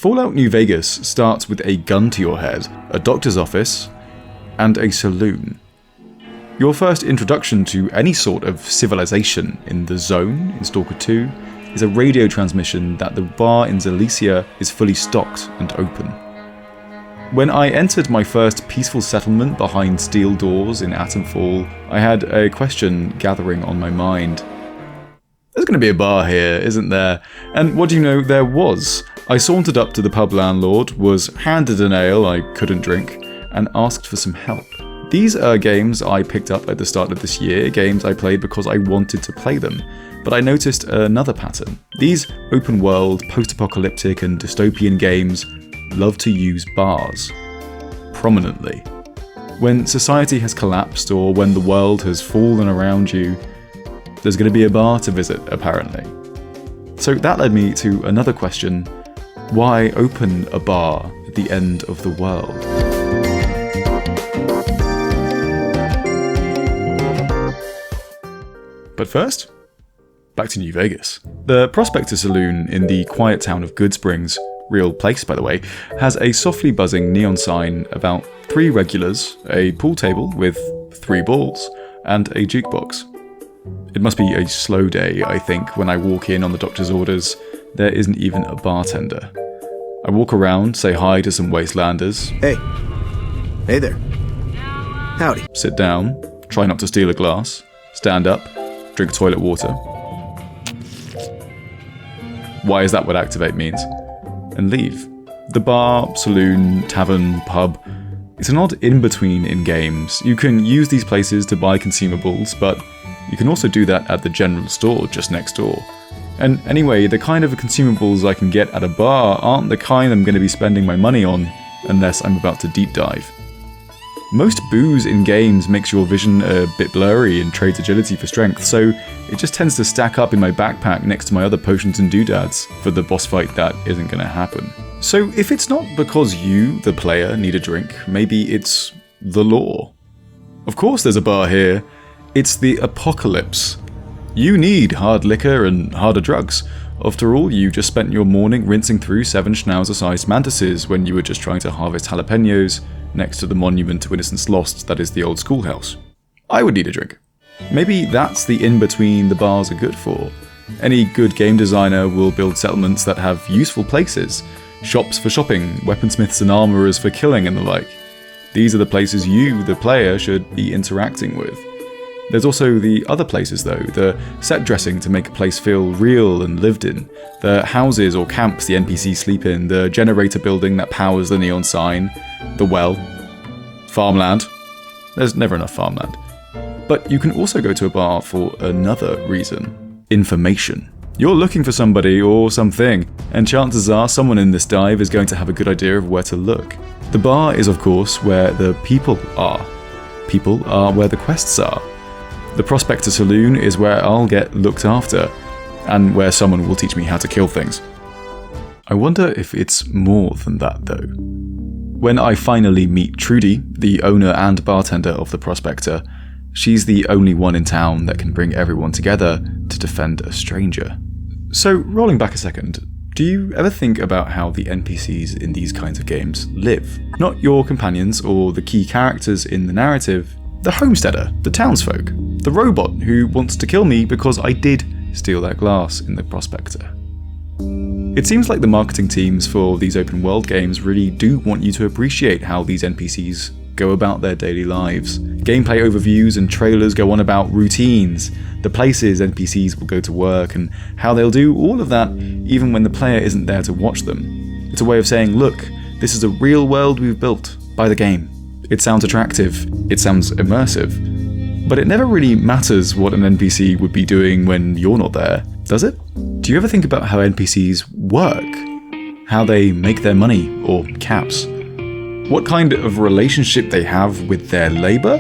Fallout New Vegas starts with a gun to your head, a doctor's office, and a saloon. Your first introduction to any sort of civilization in the Zone in Stalker 2 is a radio transmission that the bar in Zalicia is fully stocked and open. When I entered my first peaceful settlement behind steel doors in Atomfall, I had a question gathering on my mind. There's going to be a bar here, isn't there? And what do you know, there was. I sauntered up to the pub landlord, was handed an ale I couldn't drink, and asked for some help. These are games I picked up at the start of this year, games I played because I wanted to play them. But I noticed another pattern. These open world, post-apocalyptic and dystopian games love to use bars. Prominently. When society has collapsed or when the world has fallen around you, there's going to be a bar to visit, apparently. So that led me to another question. Why open a bar at the end of the world? But first, back to New Vegas. The Prospector Saloon in the quiet town of Goodsprings, real place by the way, has a softly buzzing neon sign, about 3 regulars, a pool table with 3 balls, and a jukebox. It must be a slow day, I think, when I walk in on the doctor's orders. There isn't even a bartender. I walk around, say hi to some wastelanders. Hey. Hey there. Howdy. Sit down, try not to steal a glass, stand up, drink toilet water. Why is that what activate means? And leave. The bar, saloon, tavern, pub, it's an odd in-between in games. You can use these places to buy consumables, but you can also do that at the general store just next door. And anyway, the kind of consumables I can get at a bar aren't the kind I'm going to be spending my money on unless I'm about to deep dive. Most booze in games makes your vision a bit blurry and trades agility for strength, so it just tends to stack up in my backpack next to my other potions and doodads for the boss fight that isn't going to happen. So if it's not because you, the player, need a drink, maybe it's the law. Of course there's a bar here. It's the apocalypse. You need hard liquor and harder drugs. After all, you just spent your morning rinsing through 7 schnauzer-sized mantises when you were just trying to harvest jalapenos next to the monument to innocence lost that is the old schoolhouse. I would need a drink. Maybe that's the in-between the bars are good for. Any good game designer will build settlements that have useful places, shops for shopping, weaponsmiths and armorers for killing and the like. These are the places you, the player, should be interacting with. There's also the other places though, the set dressing to make a place feel real and lived in, the houses or camps the NPCs sleep in, the generator building that powers the neon sign, the well, farmland. There's never enough farmland. But you can also go to a bar for another reason. Information. You're looking for somebody or something, and chances are someone in this dive is going to have a good idea of where to look. The bar is of course where the people are. People are where the quests are. The Prospector Saloon is where I'll get looked after, and where someone will teach me how to kill things. I wonder if it's more than that though. When I finally meet Trudy, the owner and bartender of the Prospector, she's the only one in town that can bring everyone together to defend a stranger. So, rolling back a second, do you ever think about how the NPCs in these kinds of games live? Not your companions or the key characters in the narrative, the homesteader, the townsfolk, the robot who wants to kill me because I did steal that glass in the Prospector. It seems like the marketing teams for these open world games really do want you to appreciate how these NPCs go about their daily lives. Gameplay overviews and trailers go on about routines, the places NPCs will go to work, and how they'll do all of that even when the player isn't there to watch them. It's a way of saying, look, this is a real world we've built by the game. It sounds attractive, it sounds immersive, but it never really matters what an NPC would be doing when you're not there, does it? Do you ever think about how NPCs work? How they make their money, or caps? What kind of relationship they have with their labor?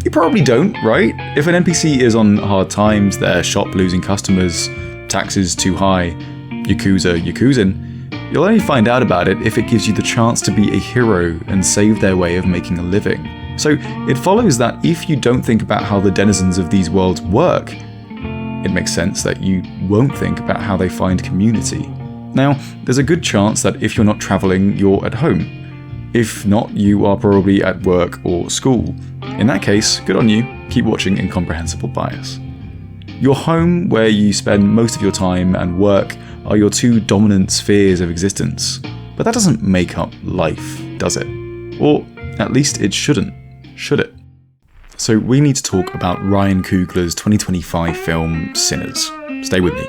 You probably don't, right? If an NPC is on hard times, their shop losing customers, taxes too high, Yakuzin, you'll only find out about it if it gives you the chance to be a hero and save their way of making a living. So it follows that if you don't think about how the denizens of these worlds work, it makes sense that you won't think about how they find community. Now, there's a good chance that if you're not travelling, you're at home. If not, you are probably at work or school. In that case, good on you, keep watching Incomprehensible Bias. Your home, where you spend most of your time, and work are your two dominant spheres of existence. But that doesn't make up life, does it? Or at least it shouldn't, should it? So we need to talk about Ryan Coogler's 2025 film Sinners. Stay with me.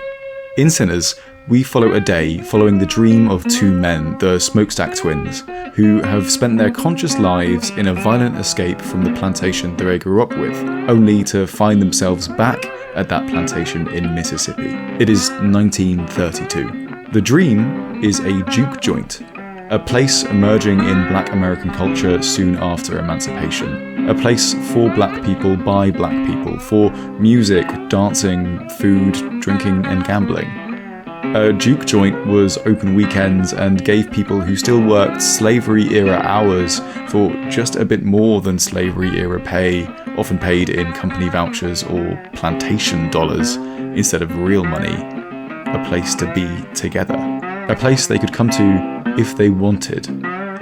In Sinners, we follow a day following the dream of two men, the Smokestack twins, who have spent their conscious lives in a violent escape from the plantation they grew up with, only to find themselves back at that plantation in Mississippi. It is 1932. The dream is a juke joint, a place emerging in black American culture soon after emancipation. A place for black people by black people, for music, dancing, food, drinking and gambling. A juke joint was open weekends and gave people who still worked slavery-era hours for just a bit more than slavery-era pay, often paid in company vouchers or plantation dollars instead of real money, a place to be together. A place they could come to if they wanted,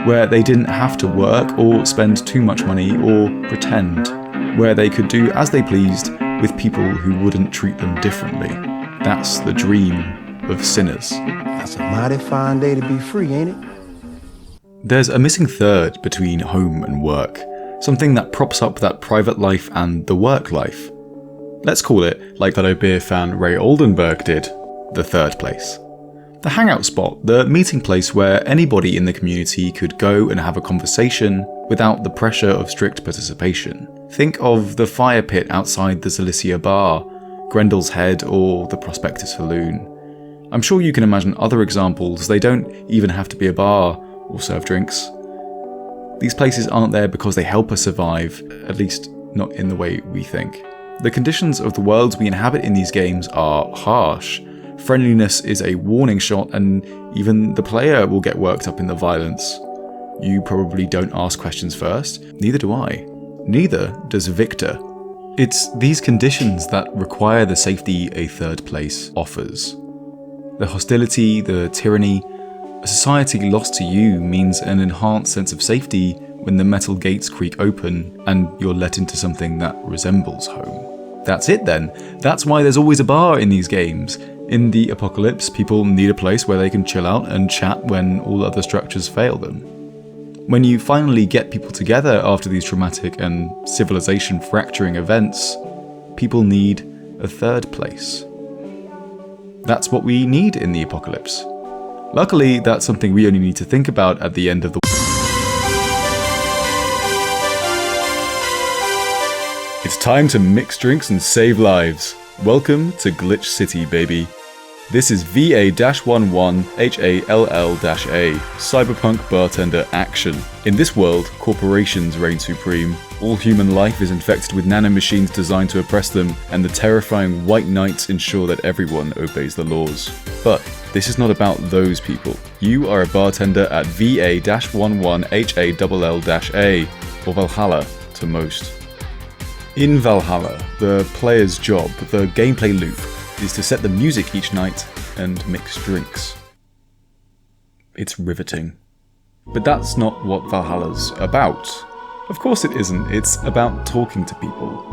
where they didn't have to work or spend too much money or pretend, where they could do as they pleased with people who wouldn't treat them differently. That's the dream of Sinners. That's a mighty fine day to be free, ain't it? There's a missing third between home and work, something that props up that private life and the work life. Let's call it, like that beer fan Ray Oldenburg did, the third place. The hangout spot, the meeting place where anybody in the community could go and have a conversation without the pressure of strict participation. Think of the fire pit outside the Cilicia Bar, Grendel's Head, or the Prospector Saloon. I'm sure you can imagine other examples. They don't even have to be a bar or serve drinks. These places aren't there because they help us survive, at least not in the way we think. The conditions of the worlds we inhabit in these games are harsh. Friendliness is a warning shot, and even the player will get worked up in the violence. You probably don't ask questions first, neither do I. Neither does Victor. It's these conditions that require the safety a third place offers. The hostility, the tyranny, a society lost to you means an enhanced sense of safety when the metal gates creak open and you're let into something that resembles home. That's it then. That's why there's always a bar in these games. In the apocalypse, people need a place where they can chill out and chat when all other structures fail them. When you finally get people together after these traumatic and civilization-fracturing events, people need a third place. That's what we need in the apocalypse. Luckily, that's something we only need to think about at the end of the It's time to mix drinks and save lives. Welcome to Glitch City, baby. This is VA-11 HALL-A, Cyberpunk Bartender action. In this world, corporations reign supreme. All human life is infected with nanomachines designed to oppress them, and the terrifying White Knights ensure that everyone obeys the laws. But this is not about those people. You are a bartender at VA-11 HALL-A, or Valhalla to most. In Valhalla, the player's job, the gameplay loop, is to set the music each night and mix drinks. It's riveting. But that's not what Valhalla's about. Of course it isn't, it's about talking to people.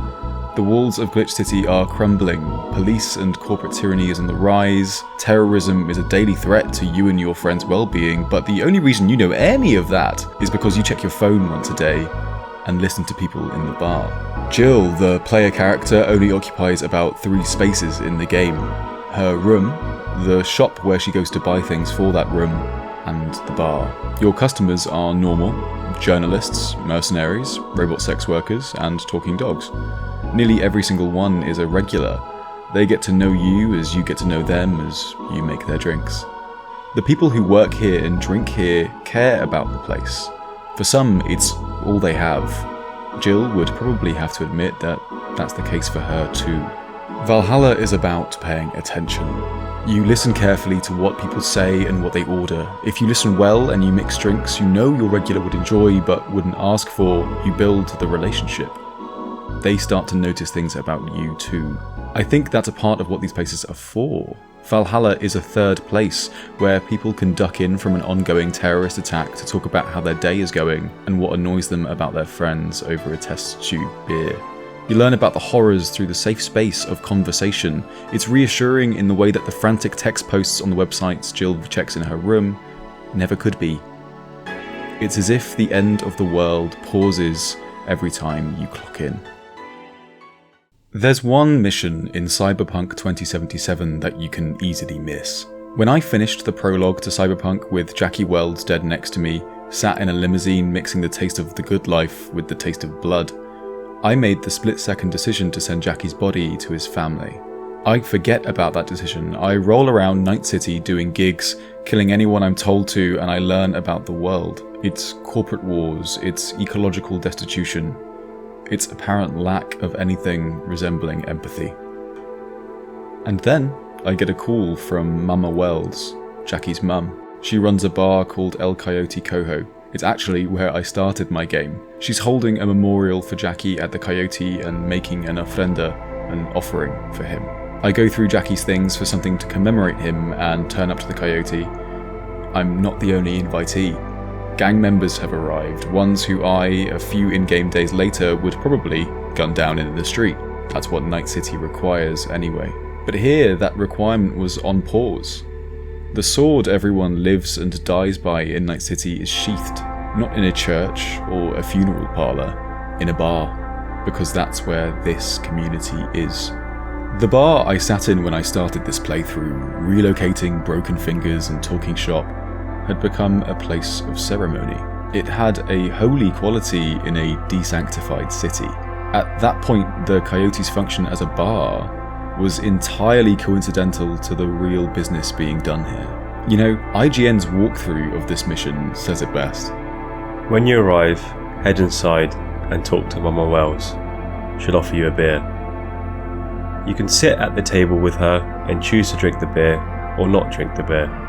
The walls of Glitch City are crumbling, police and corporate tyranny is on the rise, terrorism is a daily threat to you and your friends' well-being, but the only reason you know any of that is because you check your phone once a day and listen to people in the bar. Jill, the player character, only occupies about 3 spaces in the game. Her room, the shop where she goes to buy things for that room, and the bar. Your customers are normal, journalists, mercenaries, robot sex workers, and talking dogs. Nearly every single one is a regular. They get to know you as you get to know them as you make their drinks. The people who work here and drink here care about the place. For some, it's all they have. Jill would probably have to admit that that's the case for her too. Valhalla is about paying attention. You listen carefully to what people say and what they order. If you listen well and you mix drinks you know your regular would enjoy but wouldn't ask for, you build the relationship. They start to notice things about you too. I think that's a part of what these places are for Valhalla is a third place where people can duck in from an ongoing terrorist attack to talk about how their day is going and what annoys them about their friends over a test tube beer. You learn about the horrors through the safe space of conversation. It's reassuring in the way that the frantic text posts on the websites Jill checks in her room never could be. It's as if the end of the world pauses every time you clock in. There's one mission in Cyberpunk 2077 that you can easily miss. When I finished the prologue to Cyberpunk with Jackie Welds dead next to me, sat in a limousine mixing the taste of the good life with the taste of blood, I made the split-second decision to send Jackie's body to his family. I forget about that decision. I roll around Night City doing gigs, killing anyone I'm told to, and I learn about the world. Its corporate wars, its ecological destitution, its apparent lack of anything resembling empathy. And then I get a call from Mama Wells, Jackie's mum. She runs a bar called El Coyote Coho. It's actually where I started my game. She's holding a memorial for Jackie at the Coyote and making an ofrenda, an offering for him. I go through Jackie's things for something to commemorate him and turn up to the Coyote. I'm not the only invitee. Gang members have arrived, ones who I, a few in-game days later, would probably gun down in the street. That's what Night City requires anyway. But here, that requirement was on pause. The sword everyone lives and dies by in Night City is sheathed, not in a church or a funeral parlour, in a bar, because that's where this community is. The bar I sat in when I started this playthrough, relocating broken fingers and talking shop, had become a place of ceremony. It had a holy quality in a desanctified city. At that point, the Coyote's function as a bar was entirely coincidental to the real business being done here. You know, IGN's walkthrough of this mission says it best. When you arrive, head inside and talk to Mama Wells. She'll offer you a beer. You can sit at the table with her and choose to drink the beer or not drink the beer.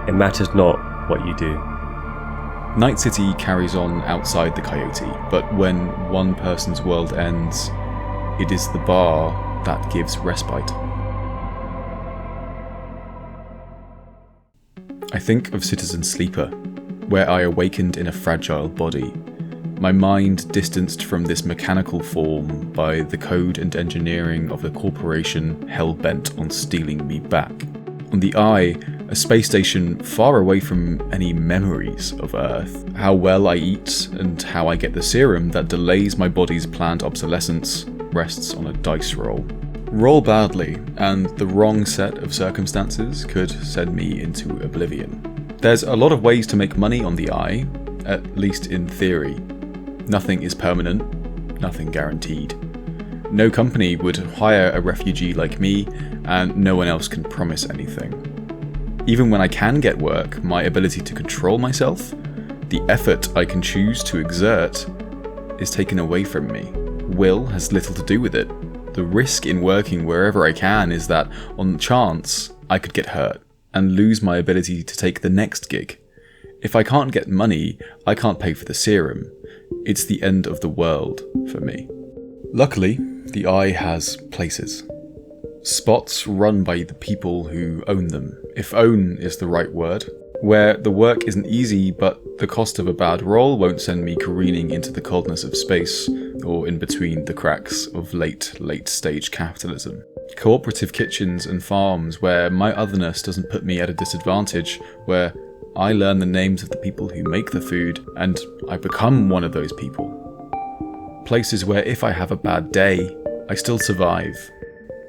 It matters not what you do. Night City carries on outside the Coyote, but when one person's world ends, it is the bar that gives respite. I think of Citizen Sleeper, where I awakened in a fragile body, my mind distanced from this mechanical form by the code and engineering of the corporation hell-bent on stealing me back. On the Eye, a space station far away from any memories of Earth. How well I eat and how I get the serum that delays my body's planned obsolescence rests on a dice roll. Roll badly, and the wrong set of circumstances could send me into oblivion. There's a lot of ways to make money on the Eye, at least in theory. Nothing is permanent, nothing guaranteed. No company would hire a refugee like me, and no one else can promise anything. Even when I can get work, my ability to control myself, the effort I can choose to exert, is taken away from me. Will has little to do with it. The risk in working wherever I can is that, on chance, I could get hurt and lose my ability to take the next gig. If I can't get money, I can't pay for the serum. It's the end of the world for me. Luckily, the Eye has places. Spots run by the people who own them, if own is the right word, where the work isn't easy but the cost of a bad roll won't send me careening into the coldness of space or in between the cracks of late stage capitalism. Cooperative kitchens and farms where my otherness doesn't put me at a disadvantage, where I learn the names of the people who make the food and I become one of those people. Places where if I have a bad day, I still survive.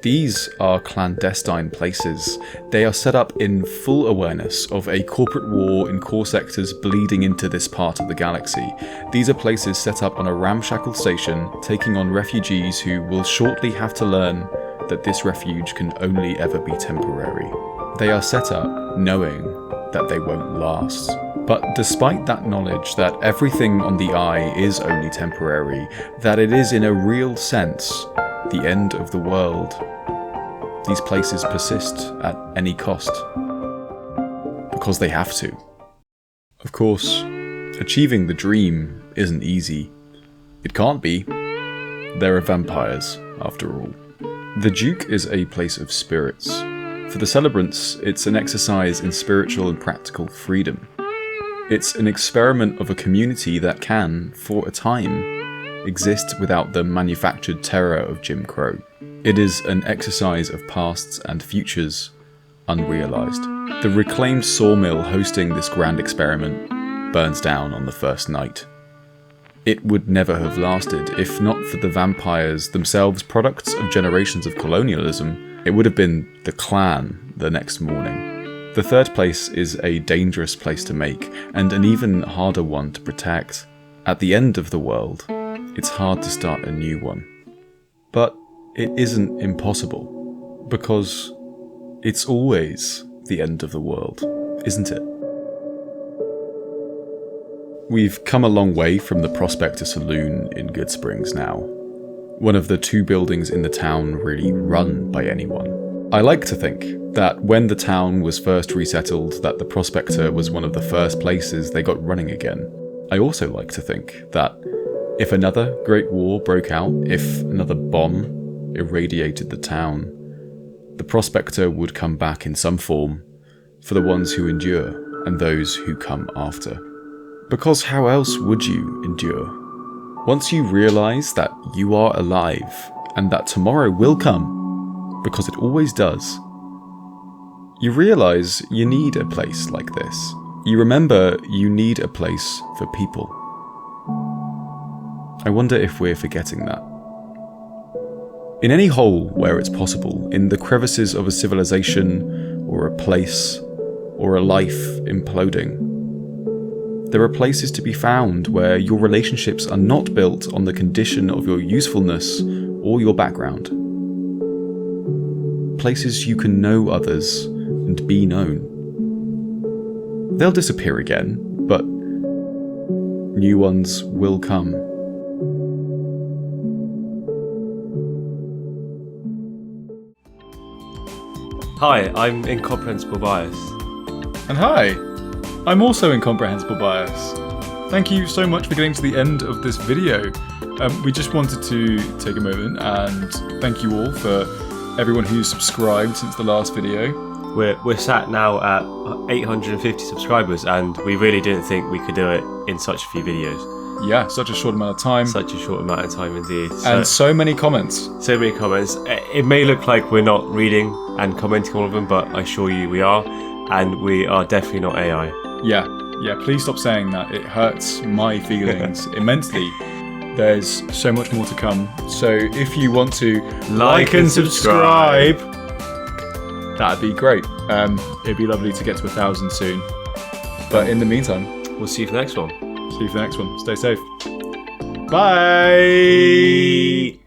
These are clandestine places. They are set up in full awareness of a corporate war in core sectors bleeding into this part of the galaxy. These are places set up on a ramshackle station, taking on refugees who will shortly have to learn that this refuge can only ever be temporary. They are set up knowing that they won't last. But despite that knowledge that everything on the Eye is only temporary, that it is in a real sense the end of the world, these places persist at any cost. Because they have to. Of course, achieving the dream isn't easy. It can't be. There are vampires, after all. The Duke is a place of spirits. For the celebrants, it's an exercise in spiritual and practical freedom. It's an experiment of a community that can, for a time, exist without the manufactured terror of Jim Crow. It is an exercise of pasts and futures unrealised. The reclaimed sawmill hosting this grand experiment burns down on the first night. It would never have lasted if not for the vampires themselves, products of generations of colonialism. It would have been the clan the next morning. The third place is a dangerous place to make, and an even harder one to protect. At the end of the world, it's hard to start a new one. But it isn't impossible, because it's always the end of the world, isn't it? We've come a long way from the Prospector Saloon in Goodsprings now. One of the 2 buildings in the town really run by anyone. I like to think that when the town was first resettled, that the Prospector was one of the first places they got running again. I also like to think that if another Great War broke out, if another bomb irradiated the town, the Prospector would come back in some form for the ones who endure and those who come after. Because how else would you endure? Once you realise that you are alive and that tomorrow will come, because it always does, you realise you need a place like this. You remember you need a place for people. I wonder if we're forgetting that. In any hole where it's possible, in the crevices of a civilization, or a place, or a life imploding, there are places to be found where your relationships are not built on the condition of your usefulness or your background. Places you can know others and be known. They'll disappear again, but new ones will come. Hi, I'm Incomprehensible Bias. And hi, I'm also Incomprehensible Bias. Thank you so much for getting to the end of this video. We just wanted to take a moment and thank you all for everyone who's subscribed since the last video. We're sat now at 850 subscribers, and we really didn't think we could do it in such a few videos. Yeah, such a short amount of time. Such a short amount of time indeed. And so many comments. So many comments. It may look like we're not reading and commenting all of them, but I assure you we are, and we are definitely not AI. Yeah, please stop saying that. It hurts my feelings immensely. There's so much more to come. So if you want to like and subscribe, that'd be great. It'd be lovely to get to 1,000 soon. But in the meantime, we'll see you for the next one. See you for the next one. Stay safe. Bye!